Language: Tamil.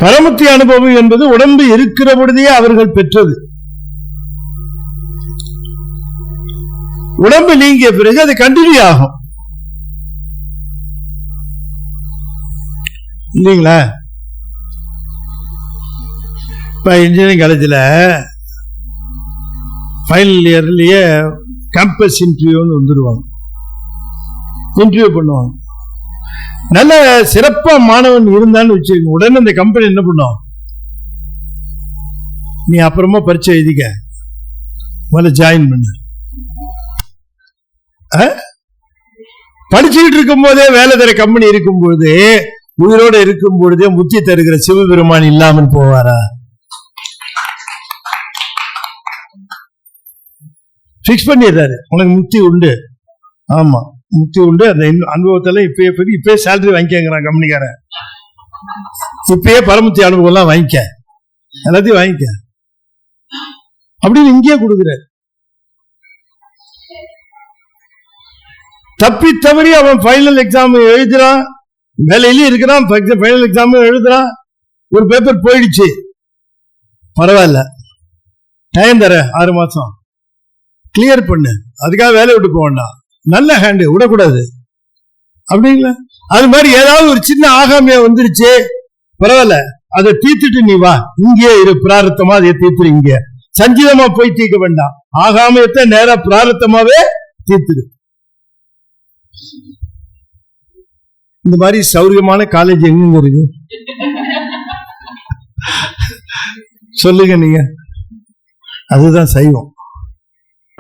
பரமுத்தி அனுபவம் என்பது உடம்பு இருக்கிற பொழுதே அவர்கள் பெற்றது. உடம்பு நீங்கிய பிறகு அது கண்டினியூ ஆகும் இல்லைங்களா? இப்ப இன்ஜினியரிங் காலேஜில் ஃபைனல் இயர்லயே கேம்பஸ் இன்டர்வியூன்னு வந்துடுவாங்க, இன்டர்வியூ பண்ணுவாங்க. நல்ல சிறப்பா மாணவன் இருந்தான்னு வச்சுக்கோங்க, உடனே அந்த கம்பெனி என்ன பண்ணும், நீ அப்புறமா பரீட்சை எழுதிக்க, முதல்ல ஜாயின் பண்ண. படிச்சுக்கிட்டு இருக்கும் போதே வேலை தர கம்பெனி இருக்கும் பொழுது, உயிரோட இருக்கும் பொழுதே முத்தி தருகிற சிவபெருமான் இல்லாமல் போவாரா? பிக்ஸ் பண்ணிடுறாரு, உனக்கு முக்தி உண்டு. ஆமா, முக்தி உண்டு. அந்த அனுபவத்தில் இப்பயே சேலரி வாங்கிக்கிறான் கம்பெனிக்காரன், இப்பயே பரமுத்தி அனுபவம் எல்லாம் வாங்கிக்க, எல்லாத்தையும் வாங்கிக்க அப்படின்னு இங்கேயே கொடுக்குறாரு. தப்பி தவறி அவன் ஃபைனல் எக்ஸாம் எழுதுறான், வேலையிலேயே இருக்கிறான், ஃபைனல் எக்ஸாம் எழுதுறான், ஒரு பேப்பர் போயிடுச்சு, பரவாயில்ல, டைம் தர 6 மாசம் கிளியர் பண்ணு, அதுக்காக வேலை விட்டு போவேண்டா, நல்ல ஹேண்டு விடக்கூடாது அப்படிங்களா? அது மாதிரி ஏதாவது ஒரு சின்ன ஆகாமியா வந்துருச்சு, பரவாயில்ல, அதை தீர்த்துட்டு நீ வா, இங்கே இரு, பிராரத்தமா அதை தீர்த்துரு, இங்க சஞ்சீதமா போய் தீர்க்க வேண்டாம், ஆகாமியத்தை நேரா பிராரத்தமாவே தீர்த்துரு. இந்த மாதிரி சௌரியமான காலேஜ் எங்க இருக்கு சொல்லுங்க நீங்க? அதுதான் சைவம்.